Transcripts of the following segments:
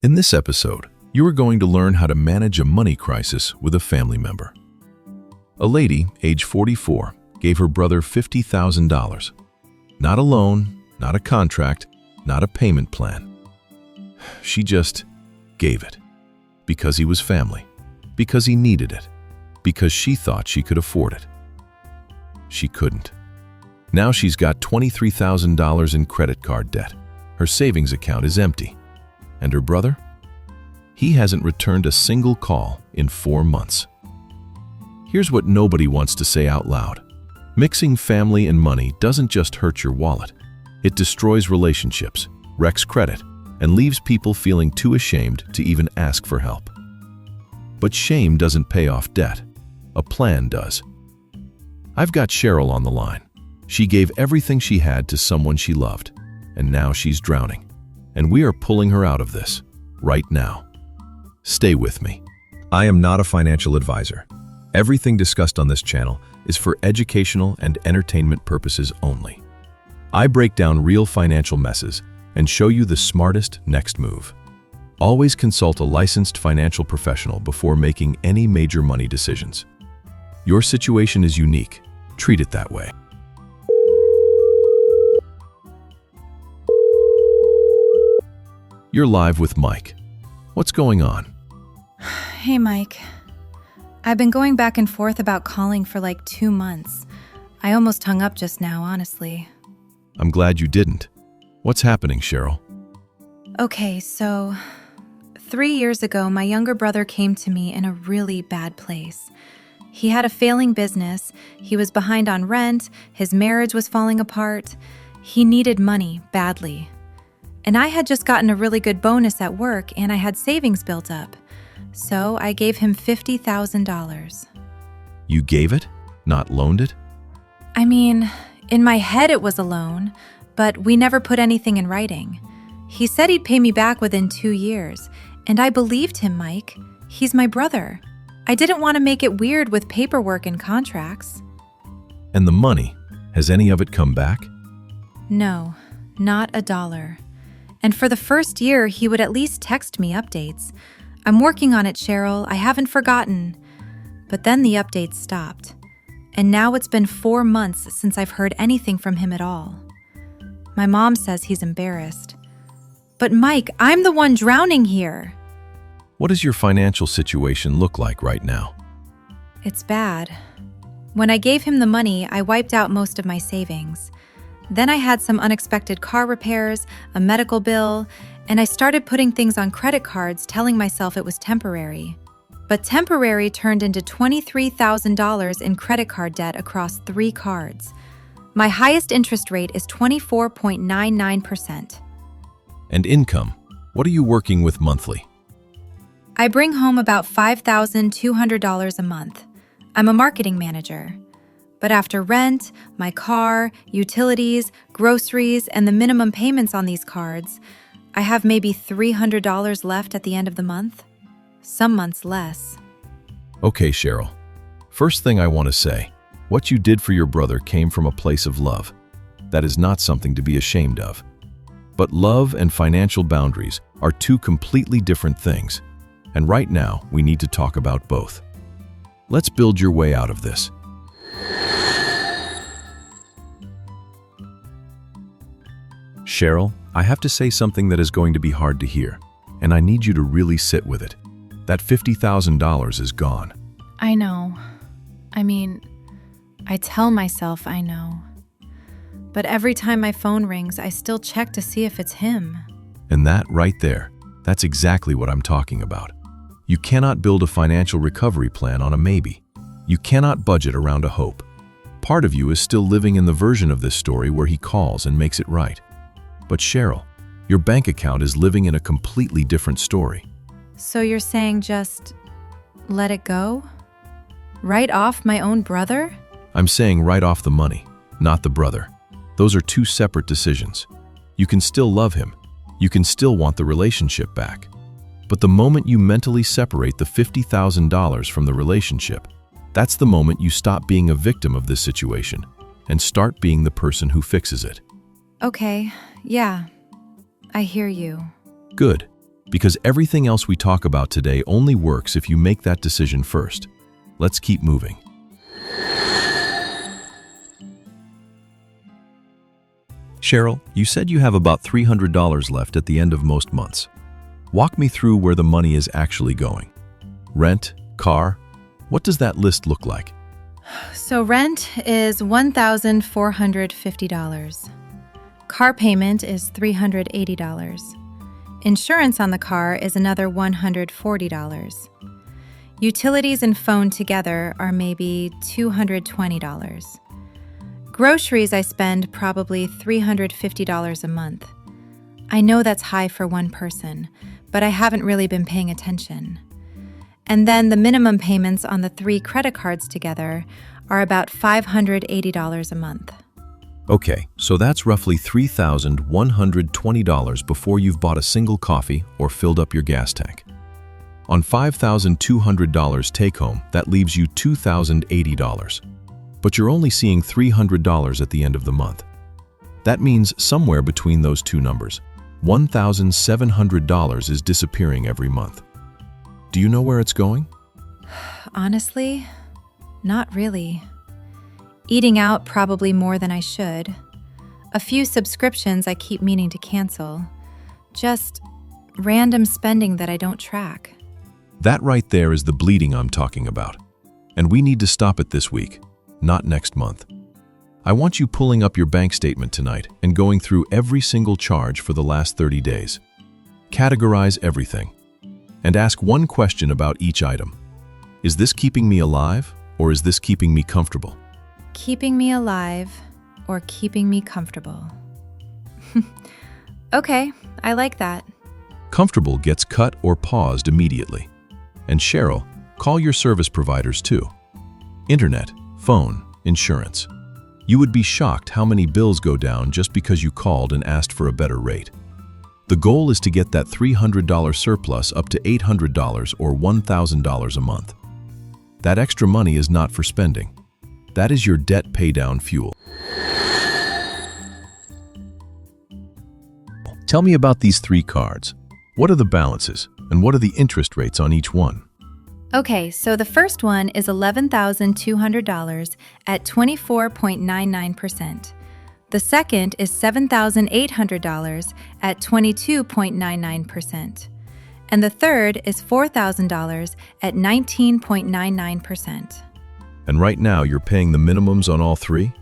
In this episode, you are going to learn how to manage a money crisis with a family member. A lady, age 44, gave her brother $50,000. Not a loan, not a contract, not a payment plan. She just gave it. Because he was family. Because he needed it. Because she thought she could afford it. She couldn't. Now she's got $23,000 in credit card debt. Her savings account is empty. And her brother? He hasn't returned a single call in 4 months. Here's what nobody wants to say out loud. Mixing family and money doesn't just hurt your wallet. It destroys relationships, wrecks credit, and leaves people feeling too ashamed to even ask for help. But shame doesn't pay off debt. A plan does. I've got Cheryl on the line. She gave everything she had to someone she loved, and now she's drowning. And we are pulling her out of this, right now. Stay with me. I am not a financial advisor. Everything discussed on this channel is for educational and entertainment purposes only. I break down real financial messes and show you the smartest next move. Always consult a licensed financial professional before making any major money decisions. Your situation is unique. Treat it that way. You're live with Mike. What's going on? Hey, Mike. I've been going back and forth about calling for like 2 months. I almost hung up just now, honestly. I'm glad you didn't. What's happening, Cheryl? Okay, so 3 years ago, my younger brother came to me in a really bad place. He had a failing business, he was behind on rent, his marriage was falling apart. He needed money badly. And I had just gotten a really good bonus at work and I had savings built up. So I gave him $50,000. You gave it? Not loaned it? I mean, in my head it was a loan, but we never put anything in writing. He said he'd pay me back within 2 years, and I believed him, Mike. He's my brother. I didn't want to make it weird with paperwork and contracts. And the money, has any of it come back? No, not a dollar. And for the first year, he would at least text me updates. I'm working on it, Cheryl. I haven't forgotten. But then the updates stopped. And now it's been 4 months since I've heard anything from him at all. My mom says he's embarrassed. But Mike, I'm the one drowning here. What does your financial situation look like right now? It's bad. When I gave him the money, I wiped out most of my savings. Then I had some unexpected car repairs, a medical bill, and I started putting things on credit cards, telling myself it was temporary. But temporary turned into $23,000 in credit card debt across 3 cards. My highest interest rate is 24.99%. And income, what are you working with monthly? I bring home about $5,200 a month. I'm a marketing manager. But after rent, my car, utilities, groceries, and the minimum payments on these cards, I have maybe $300 left at the end of the month. Some months less. Okay, Cheryl. First thing I want to say, what you did for your brother came from a place of love. That is not something to be ashamed of. But love and financial boundaries are 2 completely different things. And right now, we need to talk about both. Let's build your way out of this. Cheryl, I have to say something that is going to be hard to hear, and I need you to really sit with it. That $50,000 is gone. I know. I mean, I tell myself I know. But every time my phone rings, I still check to see if it's him. And that right there, that's exactly what I'm talking about. You cannot build a financial recovery plan on a maybe. You cannot budget around a hope. Part of you is still living in the version of this story where he calls and makes it right. But Cheryl, your bank account is living in a completely different story. So you're saying just let it go? Write off my own brother? I'm saying write off the money, not the brother. Those are 2 separate decisions. You can still love him. You can still want the relationship back. But the moment you mentally separate the $50,000 from the relationship, that's the moment you stop being a victim of this situation and start being the person who fixes it. Okay, yeah, I hear you. Good. Because everything else we talk about today only works if you make that decision first. Let's keep moving. Cheryl, you said you have about $300 left at the end of most months. Walk me through where the money is actually going. Rent, car, what does that list look like? So rent is $1,450. Car payment is $380. Insurance on the car is another $140. Utilities and phone together are maybe $220. Groceries I spend probably $350 a month. I know that's high for one person, but I haven't really been paying attention. And then the minimum payments on the 3 credit cards together are about $580 a month. Okay, so that's roughly $3,120 before you've bought a single coffee or filled up your gas tank. On $5,200 take-home, that leaves you $2,080. But you're only seeing $300 at the end of the month. That means somewhere between those two numbers, $1,700 is disappearing every month. Do you know where it's going? Honestly, not really. Eating out probably more than I should. A few subscriptions I keep meaning to cancel. Just random spending that I don't track. That right there is the bleeding I'm talking about. And we need to stop it this week, not next month. I want you pulling up your bank statement tonight and going through every single charge for the last 30 days. Categorize everything. And ask one question about each item. Is this keeping me alive, or is this keeping me comfortable? Keeping me alive or keeping me comfortable. Okay, I like that. Comfortable gets cut or paused immediately. And Cheryl, call your service providers too. Internet, phone, insurance. You would be shocked how many bills go down just because you called and asked for a better rate. The goal is to get that $300 surplus up to $800 or $1,000 a month. That extra money is not for spending. That is your debt paydown fuel. Tell me about these 3 cards. What are the balances and what are the interest rates on each one? Okay, so the first one is $11,200 at 24.99%. The second is $7,800 at 22.99%. And the third is $4,000 at 19.99%. And right now you're paying the minimums on all 3?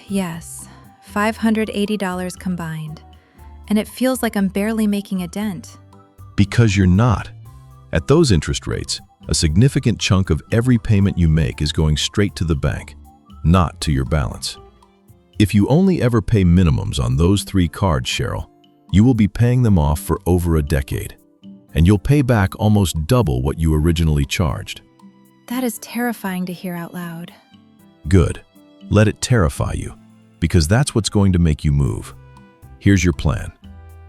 Yes, $580 combined. And it feels like I'm barely making a dent. Because you're not. At those interest rates, a significant chunk of every payment you make is going straight to the bank, not to your balance. If you only ever pay minimums on those 3 cards, Cheryl, you will be paying them off for over a decade. And you'll pay back almost double what you originally charged. That is terrifying to hear out loud. Good. Let it terrify you, because that's what's going to make you move. Here's your plan.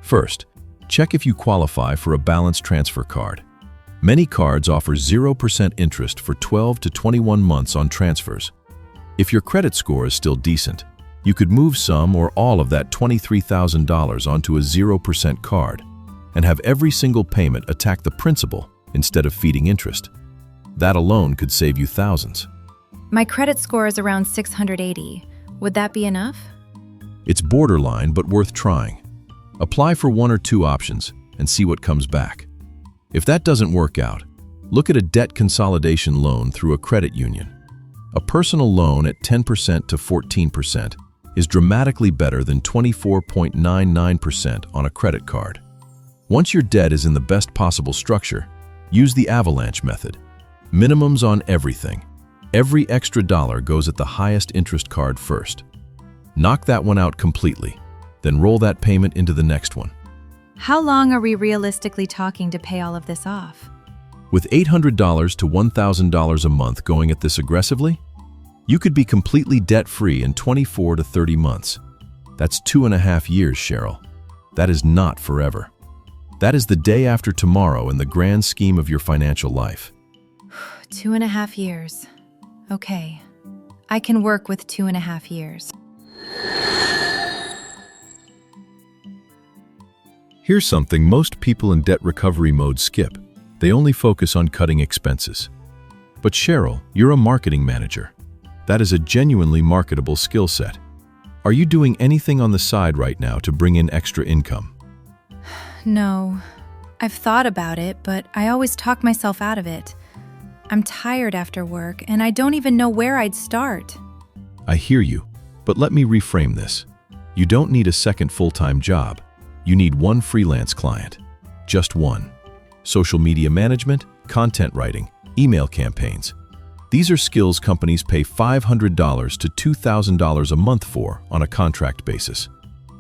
First, check if you qualify for a balance transfer card. Many cards offer 0% interest for 12 to 21 months on transfers. If your credit score is still decent, you could move some or all of that $23,000 onto a 0% card and have every single payment attack the principal instead of feeding interest. That alone could save you thousands. My credit score is around 680. Would that be enough? It's borderline, but worth trying. Apply for 1 or 2 options and see what comes back. If that doesn't work out, look at a debt consolidation loan through a credit union. A personal loan at 10% to 14% is dramatically better than 24.99% on a credit card. Once your debt is in the best possible structure, use the avalanche method. Minimums on everything. Every extra dollar goes at the highest interest card first. Knock that one out completely, then roll that payment into the next one. How long are we realistically talking to pay all of this off? With $800 to $1,000 a month going at this aggressively, you could be completely debt-free in 24 to 30 months. That's 2.5 years, Cheryl. That is not forever. That is the day after tomorrow in the grand scheme of your financial life. 2.5 years. Okay. I can work with 2.5 years. Here's something most people in debt recovery mode skip. They only focus on cutting expenses. But Cheryl, you're a marketing manager. That is a genuinely marketable skill set. Are you doing anything on the side right now to bring in extra income? No. I've thought about it, but I always talk myself out of it. I'm tired after work, and I don't even know where I'd start. I hear you, but let me reframe this. You don't need a second full-time job. You need one freelance client. Just one. Social media management, content writing, email campaigns. These are skills companies pay $500 to $2,000 a month for on a contract basis.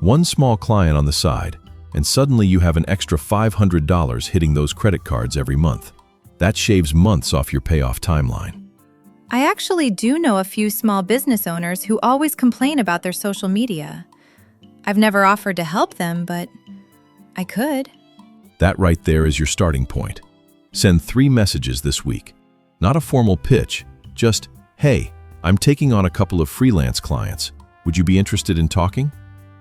One small client on the side, and suddenly you have an extra $500 hitting those credit cards every month. That shaves months off your payoff timeline. I actually do know a few small business owners who always complain about their social media. I've never offered to help them, but I could. That right there is your starting point. Send 3 messages this week. Not a formal pitch, just, hey, I'm taking on a couple of freelance clients. Would you be interested in talking?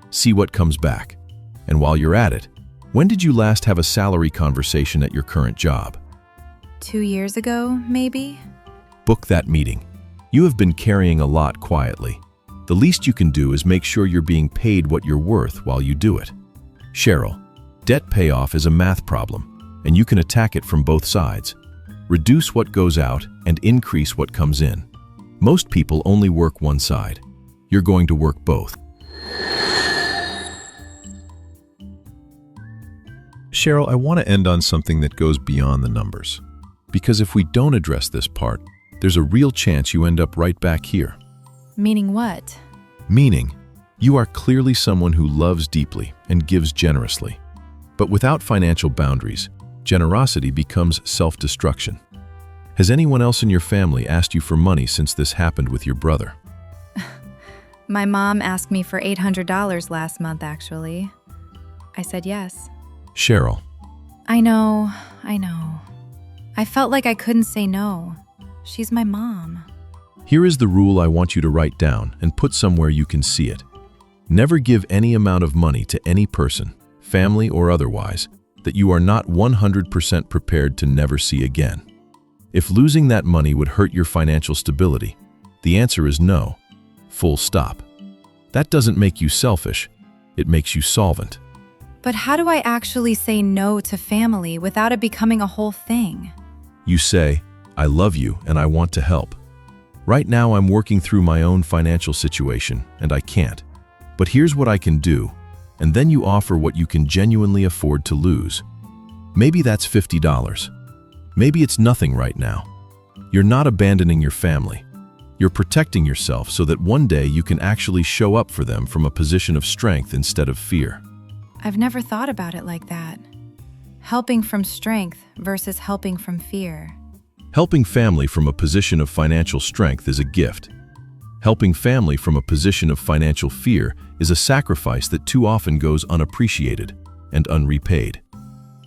See what comes back. And while you're at it, when did you last have a salary conversation at your current job? 2 years ago, maybe? Book that meeting. You have been carrying a lot quietly. The least you can do is make sure you're being paid what you're worth while you do it. Cheryl, debt payoff is a math problem, and you can attack it from both sides. Reduce what goes out and increase what comes in. Most people only work one side. You're going to work both. Cheryl, I want to end on something that goes beyond the numbers. Because if we don't address this part, there's a real chance you end up right back here. Meaning what? Meaning, you are clearly someone who loves deeply and gives generously. But without financial boundaries, generosity becomes self-destruction. Has anyone else in your family asked you for money since this happened with your brother? My mom asked me for $800 last month, actually. I said yes. Cheryl. I know. I felt like I couldn't say no. She's my mom. Here is the rule I want you to write down and put somewhere you can see it. Never give any amount of money to any person, family or otherwise, that you are not 100% prepared to never see again. If losing that money would hurt your financial stability, the answer is no. Full stop. That doesn't make you selfish. It makes you solvent. But how do I actually say no to family without it becoming a whole thing? You say, I love you and I want to help. Right now I'm working through my own financial situation and I can't. But here's what I can do. And then you offer what you can genuinely afford to lose. Maybe that's $50. Maybe it's nothing right now. You're not abandoning your family. You're protecting yourself so that one day you can actually show up for them from a position of strength instead of fear. I've never thought about it like that. Helping from strength versus helping from fear. Helping family from a position of financial strength is a gift. Helping family from a position of financial fear is a sacrifice that too often goes unappreciated and unrepaid.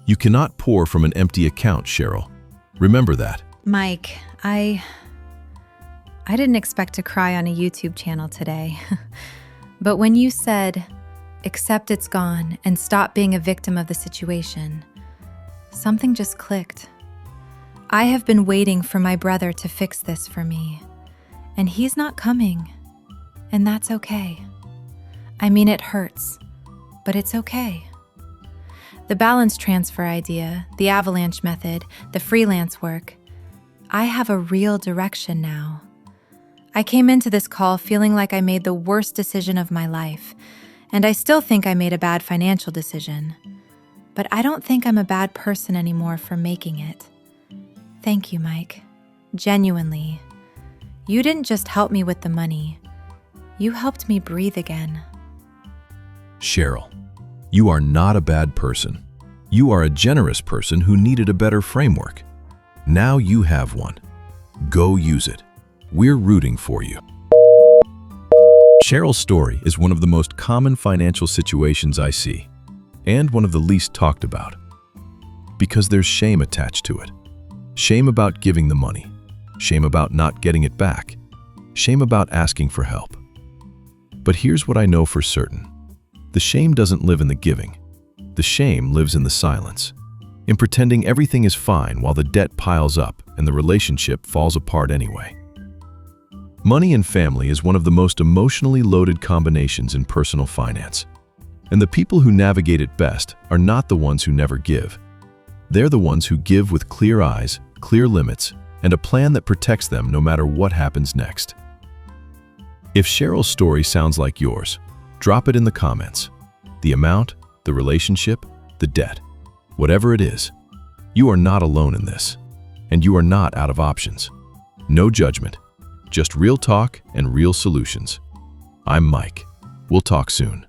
You cannot pour from an empty account, Cheryl. Remember that. Mike, I didn't expect to cry on a YouTube channel today. But when you said, accept it's gone and stop being a victim of the situation, something just clicked. I have been waiting for my brother to fix this for me, and he's not coming, and that's okay. I mean, it hurts, but it's okay. The balance transfer idea, the avalanche method, the freelance work, I have a real direction now. I came into this call feeling like I made the worst decision of my life, and I still think I made a bad financial decision. But I don't think I'm a bad person anymore for making it. Thank you, Mike. Genuinely. You didn't just help me with the money. You helped me breathe again. Cheryl, you are not a bad person. You are a generous person who needed a better framework. Now you have one. Go use it. We're rooting for you. Cheryl's story is one of the most common financial situations I see, and one of the least talked about. Because there's shame attached to it. Shame about giving the money. Shame about not getting it back. Shame about asking for help. But here's what I know for certain. The shame doesn't live in the giving. The shame lives in the silence, in pretending everything is fine while the debt piles up and the relationship falls apart anyway. Money and family is one of the most emotionally loaded combinations in personal finance. And the people who navigate it best are not the ones who never give. They're the ones who give with clear eyes, clear limits, and a plan that protects them no matter what happens next. If Cheryl's story sounds like yours, drop it in the comments. The amount, the relationship, the debt, whatever it is, you are not alone in this, and you are not out of options. No judgment, just real talk and real solutions. I'm Mike. We'll talk soon.